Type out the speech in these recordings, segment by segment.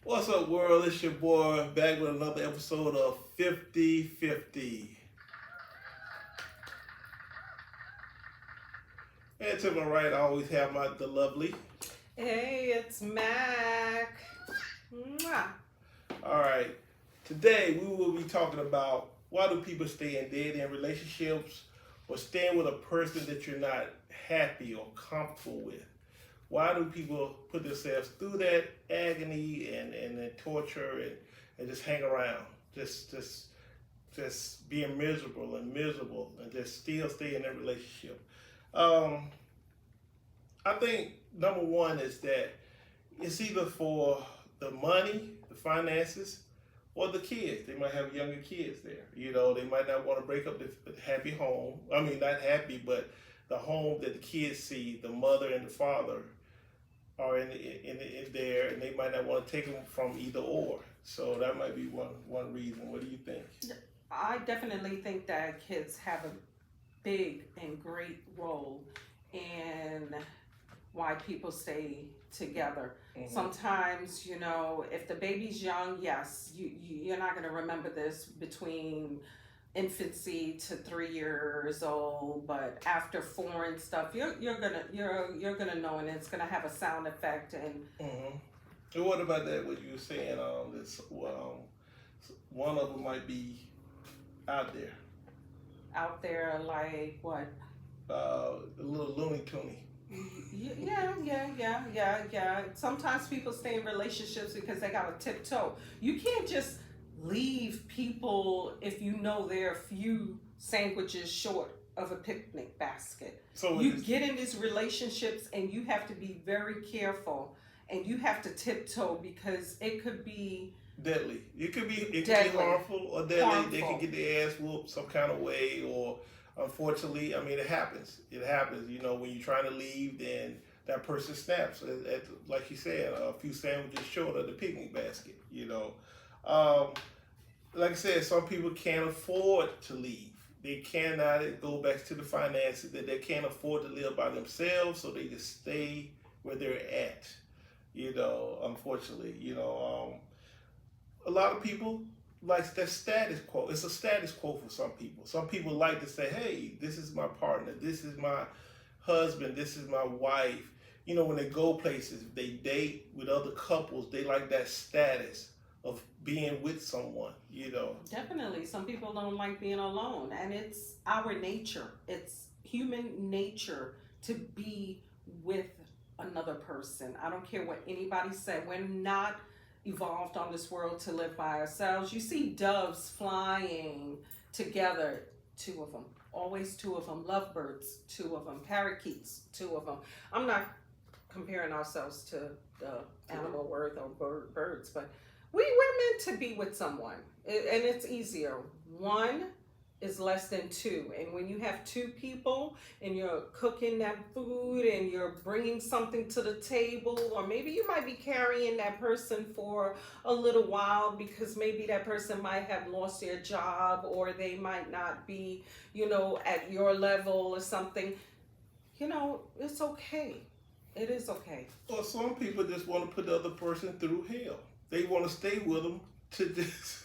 What's up, world? It's your boy back with another episode of 50-50. And to my right, I always have the lovely. Hey, it's Mac. Mwah. All right. Today, we will be talking about why do people stay in dead end relationships or staying with a person that you're not happy or comfortable with. Why do people put themselves through that agony and torture and just hang around? Just being miserable and just still stay in that relationship. Um, I think number one is that it's either for the money, the finances, or the kids. They might have younger kids there. They might not want to break up the happy home. I mean, not happy, but the home that the kids see, the mother and the father are in there, and they might not want to take them from either or. So that might be one reason. What do you think? I definitely think that kids have a big and great role in why people stay together. Mm-hmm. Sometimes, if the baby's young, yes, you're not going to remember this between infancy to 3 years old, but after 4 and stuff, you're gonna know, and it's gonna have a sound effect. And Mm-hmm. So what about that? What you were saying? This one of them might be out there. out there, like what? A little loony toony. Yeah. Sometimes people stay in relationships because they got a tiptoe. You can't just leave people if you know they're a few sandwiches short of a picnic basket. So You get in these relationships and you have to be very careful, and you have to tiptoe because it could be deadly. It could be deadly, harmful or deadly. They harmful. can get their ass whooped some kind of way, or unfortunately, I mean, it happens. It happens. When you're trying to leave, then that person snaps. Like you said, a few sandwiches short of the picnic basket. Um, like I said, some people can't afford to leave. They cannot go back to the finances. That they can't afford to live by themselves, so they just stay where they're at. Unfortunately, a lot of people like that status quo. It's a status quo for some people. Some people like to say, "Hey, this is my partner. This is my husband. This is my wife." When they go places, if they date with other couples, they like that status of being with someone. Definitely, some people don't like being alone, and it's our nature. It's human nature to be with another person. I don't care what anybody said. We're not evolved on this world to live by ourselves. You see doves flying together, two of them, always two of them, lovebirds, two of them, parakeets, two of them. I'm not comparing ourselves to the animal world or birds, but we're meant to be with someone, and it's easier. One is less than two, and when you have two people and you're cooking that food and you're bringing something to the table, or maybe you might be carrying that person for a little while because maybe that person might have lost their job, or they might not be at your level or something. It's okay. It is okay. Or some people just want to put the other person through hell. They want to stay with them to just.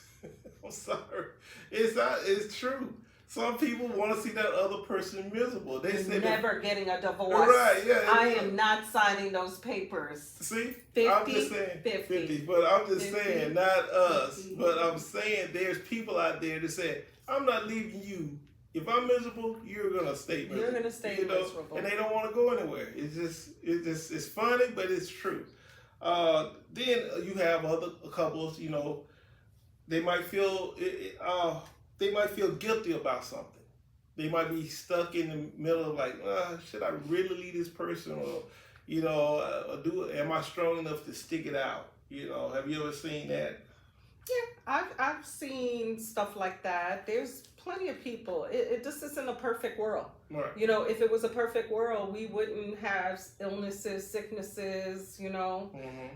I'm sorry. It's not. It's true. Some people want to see that other person miserable. They say Never getting a divorce. Right? Yeah. I am not signing those papers. See, 50, I'm just saying 50. But I'm just 50, saying, not us. 50. But I'm saying there's people out there that say, "I'm not leaving you. If I'm miserable, you're gonna stay miserable. You're gonna stay miserable," and they don't want to go anywhere. It's funny, but it's true. Then you have other couples. They might feel they might feel guilty about something. They might be stuck in the middle of like, should I really leave this person, or am I strong enough to stick it out? Have you ever seen that? Yeah, I've seen stuff like that. There's plenty of people. This isn't a perfect world. Right. If it was a perfect world, we wouldn't have illnesses, sicknesses,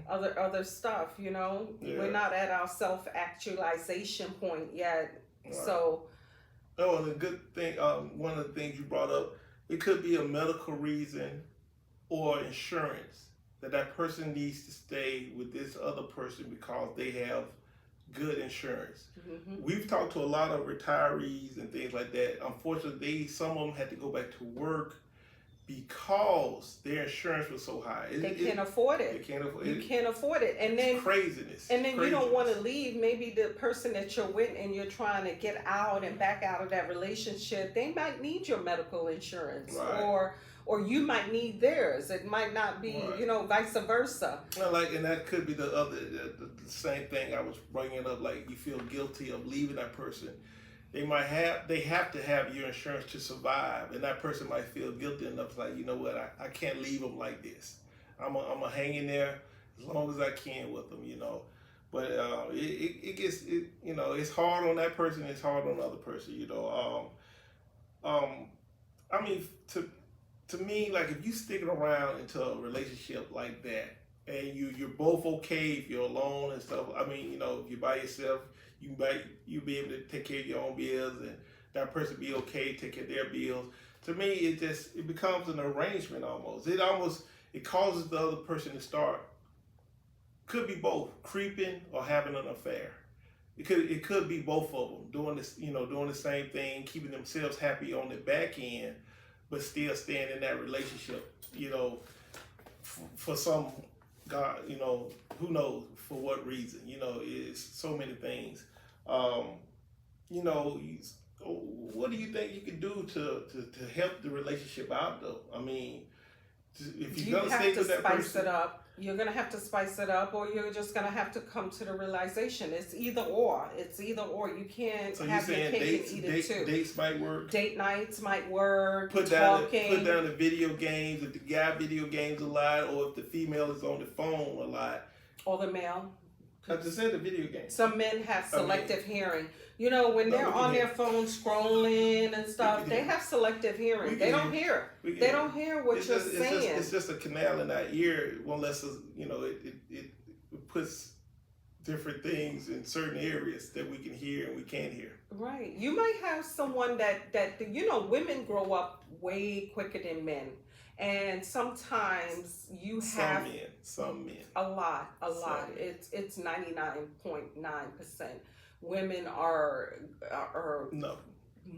other stuff. Yeah. We're not at our self-actualization point yet. Right. So. Oh, and a good thing. One of the things you brought up, it could be a medical reason or insurance that person needs to stay with this other person because they have good insurance. We've talked to a lot of retirees and things like that. Unfortunately, some of them had to go back to work because their insurance was so high. They can't afford it. They can't afford You it. can't afford it, and then It's craziness. and then you don't Craziness. want to leave. Maybe the person that you're with and you're trying to get out and back out of that relationship, they might need your medical insurance, Right. or you might need theirs. It might not be, Right. vice versa. Well, and that could be the same thing I was bringing up. Like, you feel guilty of leaving that person. They have to have your insurance to survive, and that person might feel guilty enough, like, you know what, I can't leave them like this. I'm a hang in there as long as I can with them, But it gets it's hard on that person. It's hard on the other person, I mean, to me, like, if you sticking around into a relationship like that, and you're both okay if you're alone and stuff. I mean, if you're by yourself, you be able to take care of your own bills, and that person be okay, take care of their bills. To me, it becomes an arrangement almost. It causes the other person to start. Could be both creeping or having an affair. It could be both of them doing this, doing the same thing, keeping themselves happy on the back end, but still staying in that relationship, for some God, who knows for what reason, it's so many things. What do you think you can do to help the relationship out though? I mean, if you're gonna stay with that person, It up. You're gonna have to spice it up, or you're just gonna have to come to the realization it's either or. It's either or. You can't so you're have your saying cake and eat it too. dates might work. Date nights might work. Put talking. down the video games. If the guy video games a lot, or if the female is on the phone a lot, or the male. I just said the video game. Some men have selective hearing. When they're on their phone scrolling and stuff, they have selective hearing. They don't hear. They don't hear what you're saying. It's just a canal in our ear. Unless it puts different things in certain areas that we can hear and we can't hear. Right. You might have someone that women grow up way quicker than men. And sometimes you have some men. A lot. It's 99.9%. Women are no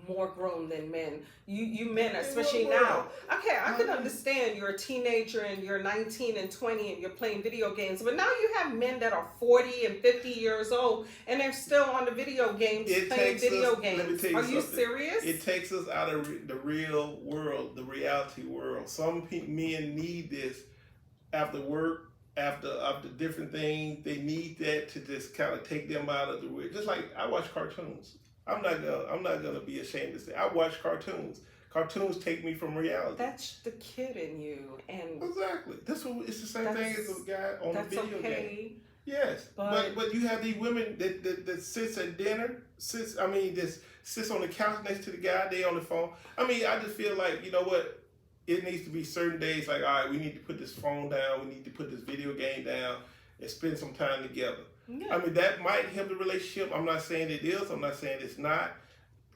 more grown than men. You men, especially now. Okay, I can understand you're a teenager and you're 19 and 20 and you're playing video games, but now you have men that are 40 and 50 years old and they're still on the video games playing video games. Let me tell you are you something. serious? It takes us out of the real world, the reality world. Some men need this after work, after different things. They need that to just kind of take them out of the world. Just like I watch cartoons. I'm not gonna be ashamed to say I watch cartoons. Cartoons take me from reality. That's the kid in you, and exactly. It's the same thing as a guy on the video game. Yes, but you have these women that sits at dinner, sits on the couch next to the guy. They on the phone. I mean, I just feel like, you know what? It needs to be certain days. Like, all right, we need to put this phone down. We need to put this video game down and spend some time together. Yeah. I mean, that might help the relationship. I'm not saying it is. I'm not saying it's not.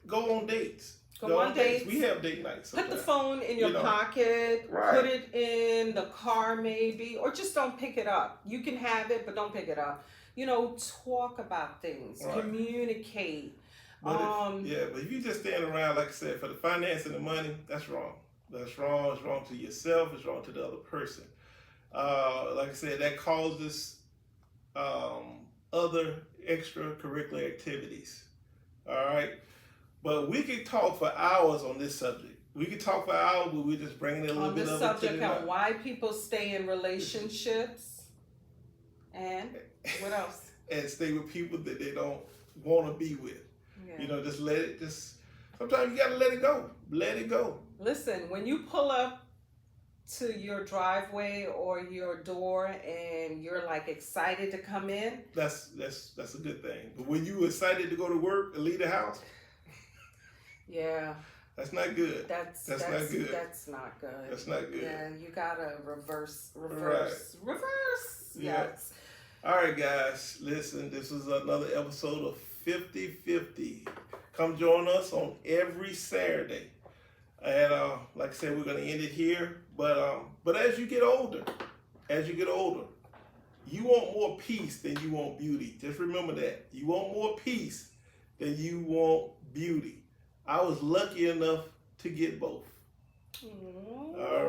Go on dates. Go on dates. We have date nights sometimes. Put the phone in your pocket. Right. Put it in the car maybe. Or just don't pick it up. You can have it, but don't pick it up. Talk about things. Right. Communicate. But if you just stand around, like I said, for the finance and the money, that's wrong. That's wrong. It's wrong to yourself. It's wrong to the other person. Like I said, that causes other extracurricular activities. All right, but we could talk for hours on this subject. We could talk for hours, but we're just bringing it a little bit of it to the subject on why people stay in relationships, and what else? And stay with people that they don't want to be with. Yeah. Just let it. Sometimes you gotta let it go. Let it go. Listen, when you pull up to your driveway or your door and you're like excited to come in, that's a good thing. But when you excited to go to work and leave the house, yeah, that's not good. That's not good. That's not good. That's not good. Yeah, you gotta reverse. Right. Reverse. Yeah. Yes. All right, guys. Listen, this is another episode of 50/50. Come join us on every Saturday. And like I said, we're gonna end it here. But as you get older as you get older, you want more peace than you want beauty. Just remember that. You want more peace than you want beauty. I was lucky enough to get both. Mm. All